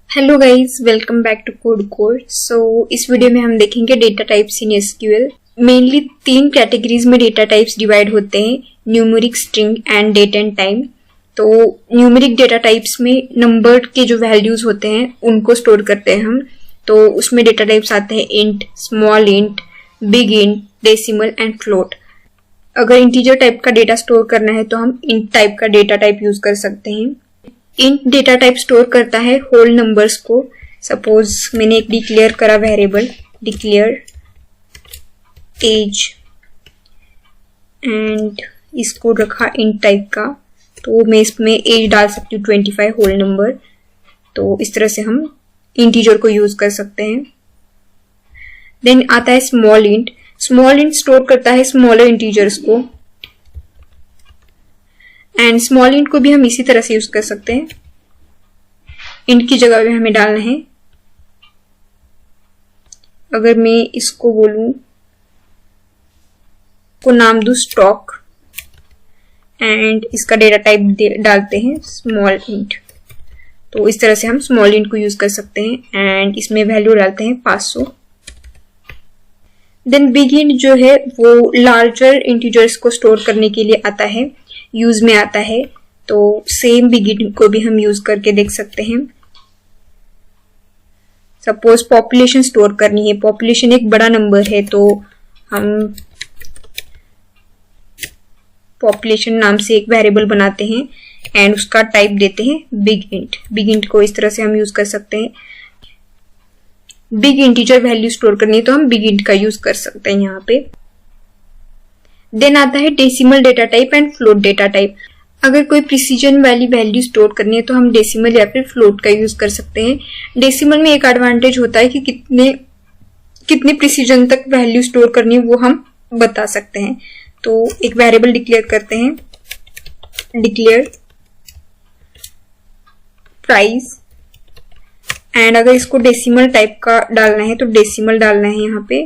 Hello guys, welcome back to code code. इस video में हम देखेंगे data types in SQL. Mainly 3 categories में डेटा टाइप्स डिवाइड होते हैं, numeric, string and date and time. तो न्यूमेरिक डेटा टाइप्स में नंबर के जो वैल्यूज होते हैं उनको स्टोर करते हैं हम। तो उसमें डेटा टाइप्स आते हैं int, small int, big int, decimal and float. अगर इंटीजर टाइप का डेटा स्टोर करना है तो हम इंट टाइप का डेटा टाइप यूज कर सकते हैं। इंट डेटा टाइप स्टोर करता है होल नंबर्स को। सपोज मैंने एक डिक्लेयर करा वेरिएबल, डिक्लेयर एज, एंड इसको रखा इंट टाइप का। तो मैं इसमें एज डाल सकती हूँ 25 होल नंबर। तो इस तरह से हम इंटीजर को यूज कर सकते हैं। देन आता है small int. Small int store करता है स्मॉलर इंटीजर्स को, एंड स्मॉल इंट को भी हम इसी तरह से यूज कर सकते हैं। इंट की जगह पे हमें डालना है, अगर मैं इसको बोलूं को नाम दूं स्टॉक, एंड इसका डेटा टाइप डालते हैं स्मॉल इंट। तो इस तरह से हम स्मॉल इंट को यूज कर सकते हैं एंड इसमें वैल्यू डालते हैं 500। देन बिग इंट जो है वो लार्जर इंटीजर्स को स्टोर करने के लिए आता है, यूज में आता है। तो सेम बिग इंट को भी हम यूज करके देख सकते हैं। सपोज पॉपुलेशन स्टोर करनी है, पॉपुलेशन एक बड़ा नंबर है, तो हम पॉपुलेशन नाम से एक वेरिएबल बनाते हैं एंड उसका टाइप देते हैं बिग इंट। बिग इंट को इस तरह से हम यूज कर सकते हैं। बिग इंटीजर वैल्यू स्टोर करनी है तो हम बिग इंट का यूज कर सकते हैं यहाँ पे। देन आता है decimal data type and float data type. अगर कोई प्रिसीजन वाली वैल्यू स्टोर करनी है तो हम डेसिमल या फिर फ्लोट का यूज कर सकते हैं। डेसिमल में एक एडवांटेज होता है कि कितने प्रिसीजन तक वैल्यू स्टोर करनी है वो हम बता सकते हैं। तो एक वेरिएबल डिक्लेयर करते हैं, डिक्लेयर प्राइस, एंड अगर इसको डेसिमल टाइप का डालना है तो डेसिमल डालना है यहाँ पे।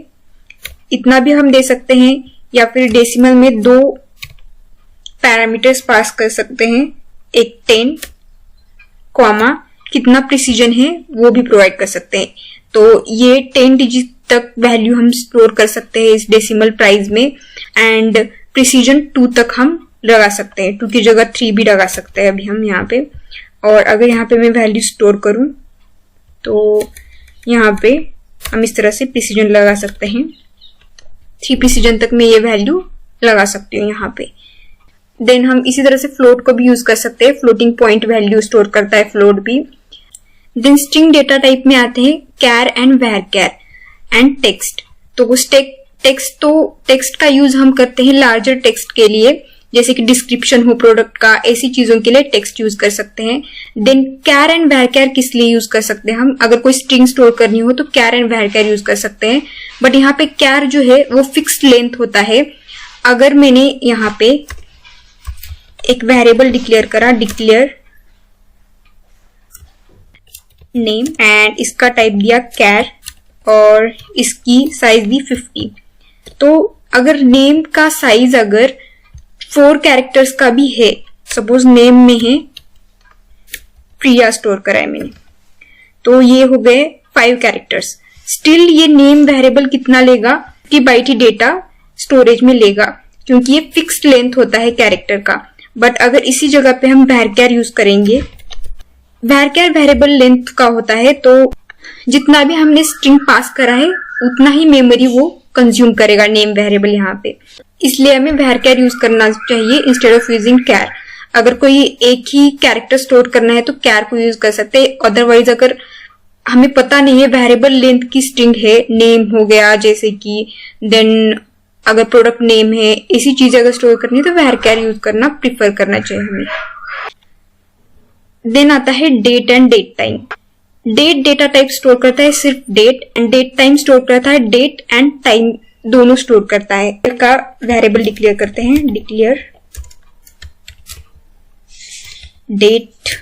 इतना भी हम दे सकते हैं, या फिर डेसिमल में 2 पैरामीटर्स पास कर सकते हैं, एक 10 कॉमा कितना प्रिसीजन है वो भी प्रोवाइड कर सकते हैं। तो ये 10 डिजिट तक वैल्यू हम स्टोर कर सकते हैं इस डेसिमल प्राइस में, एंड प्रिसीजन 2 तक हम लगा सकते हैं। 2 की जगह 3 भी लगा सकते हैं अभी हम यहाँ पे। और अगर यहाँ पे मैं वैल्यू स्टोर करूं तो यहाँ पे हम इस तरह से प्रिसीजन लगा सकते हैं। 3 प्रिसीजन तक मैं ये वैल्यू लगा सकती हूँ यहाँ पे। देन हम इसी तरह से फ्लोट को भी यूज कर सकते हैं, फ्लोटिंग पॉइंट वैल्यू स्टोर करता है फ्लोट भी। देन स्ट्रिंग डेटा टाइप में आते हैं char and varchar and text. तो उस टेक्स्ट का यूज हम करते हैं लार्जर टेक्स्ट के लिए, जैसे कि डिस्क्रिप्शन हो प्रोडक्ट का, ऐसी चीजों के लिए टेक्स्ट यूज कर सकते हैं। देन कैर एंड वेर कैर किस लिए यूज कर सकते हैं हम, अगर कोई स्ट्रिंग स्टोर करनी हो तो char and varchar use कर सकते हैं। बट यहाँ पे कैर जो है वो फिक्स्ड लेंथ होता है। अगर मैंने यहाँ पे एक वेरिएबल डिक्लेयर करा, डिक्लेयर नेम, एंड इसका टाइप दिया कैर और इसकी साइज दी 50। तो अगर नेम का साइज अगर 4 कैरेक्टर्स का भी है, सपोज नेम में है प्रिया स्टोर करा है मैंने, तो ये हो गए 5 कैरेक्टर्स। स्टिल ये नेम वेरिएबल कितना लेगा कि बाइट डेटा स्टोरेज में लेगा, क्योंकि ये फिक्स्ड लेंथ होता है कैरेक्टर का। बट अगर इसी जगह पे हम varchar यूज करेंगे, varchar वेरिएबल लेंथ का होता है, तो जितना भी हमने स्ट्रिंग पास करा है उतना ही मेमोरी वो कंज्यूम करेगा नेम वेरिएबल यहाँ पे। इसलिए हमें varchar यूज करना चाहिए इंस्टेड ऑफ यूजिंग कैर। अगर कोई एक ही कैरेक्टर स्टोर करना है तो कैर को यूज कर सकते हैं। अदरवाइज अगर हमें पता नहीं है वेरिएबल लेंथ की स्ट्रिंग है, नेम हो गया जैसे कि, देन अगर प्रोडक्ट नेम है, ऐसी चीजें अगर स्टोर करनी है तो varchar यूज करना प्रिफर करना चाहिए हमें। देन आता है date and date time. Date data type store करता है सिर्फ date, and date time store करता है डेट एंड टाइम दोनों स्टोर करता है। का वेरिएबल डिक्लेयर करते हैं, declare date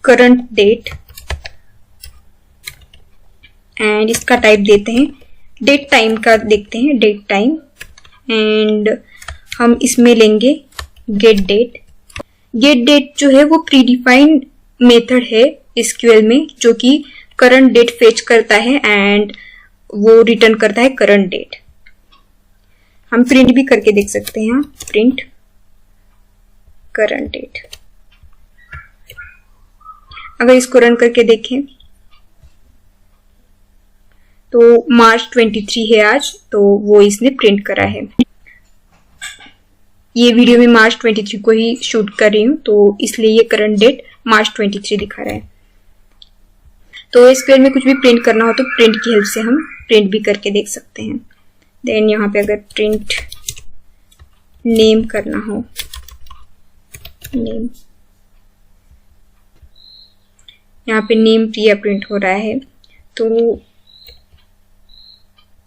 current date, and इसका टाइप देते हैं डेट टाइम का, देखते हैं डेट टाइम, एंड हम इसमें लेंगे गेट डेट। गेट डेट जो है वो प्रीडिफाइंड मेथड है SQL में, जो कि करंट डेट फेच करता है एंड वो रिटर्न करता है करंट डेट। हम प्रिंट भी करके देख सकते हैं, प्रिंट करंट डेट। अगर इसको रन करके देखें तो मार्च 23 है आज, तो वो इसने प्रिंट करा है। ये वीडियो में मार्च 23 को ही शूट कर रही हूँ, तो इसलिए ये करंट डेट मार्च 23 दिखा रहा है। तो SQL में कुछ भी प्रिंट करना हो तो प्रिंट की हेल्प से हम प्रिंट भी करके देख सकते हैं। देन यहाँ पे अगर प्रिंट नेम करना हो, नेम, यहाँ पे नेम प्रिया प्रिंट हो रहा है, तो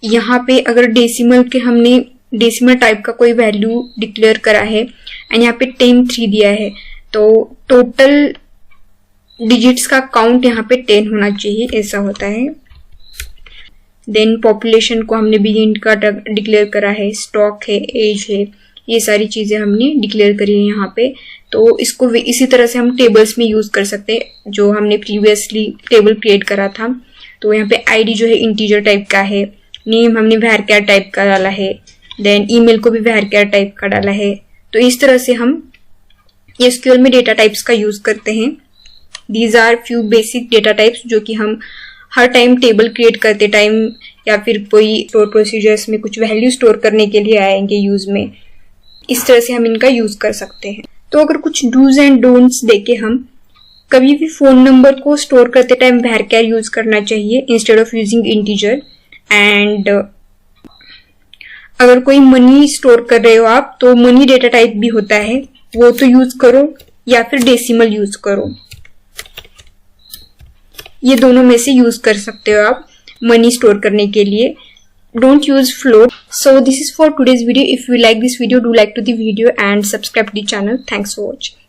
यहाँ पे अगर डेसिमल के हमने डेसिमल टाइप का कोई वैल्यू डिक्लेयर करा है एंड यहाँ पे 10 दिया है, तो टोटल डिजिट्स का काउंट यहाँ पे 10 होना चाहिए, ऐसा होता है। देन पॉपुलेशन को हमने बिगिन का डिक्लेयर करा है, स्टॉक है, एज है, ये सारी चीजें हमने डिक्लेयर करी है यहाँ पे। तो इसको इसी तरह से हम टेबल्स में यूज कर सकते हैं, जो हमने प्रीवियसली टेबल क्रिएट करा था। तो यहाँ पे आईडी जो है इंटीजर टाइप का है, नेम हमने varchar टाइप का डाला है, देन ईमेल को भी varchar टाइप का डाला है। तो इस तरह से हम SQL में डेटा टाइप्स का यूज करते हैं। These are few basic data types जो कि हम हर टाइम टेबल क्रिएट करते टाइम या फिर कोई स्टोर प्रोसीजर्स में कुछ वैल्यू स्टोर करने के लिए आएंगे यूज में। इस तरह से हम इनका यूज कर सकते हैं। तो अगर कुछ डूज एंड डोंट्स देके, हम कभी भी फोन नंबर को स्टोर करते टाइम varchar यूज करना चाहिए instead of using integer. And अगर कोई मनी स्टोर कर रहे हो आप, तो मनी डेटा टाइप भी होता है, वो तो यूज करो या फिर डेसिमल यूज करो, ये दोनों में से यूज कर सकते हो आप मनी स्टोर करने के लिए। Don't use float. So this is for today's video. If you like this video, do like to the video and subscribe to the channel. Thanks for watching.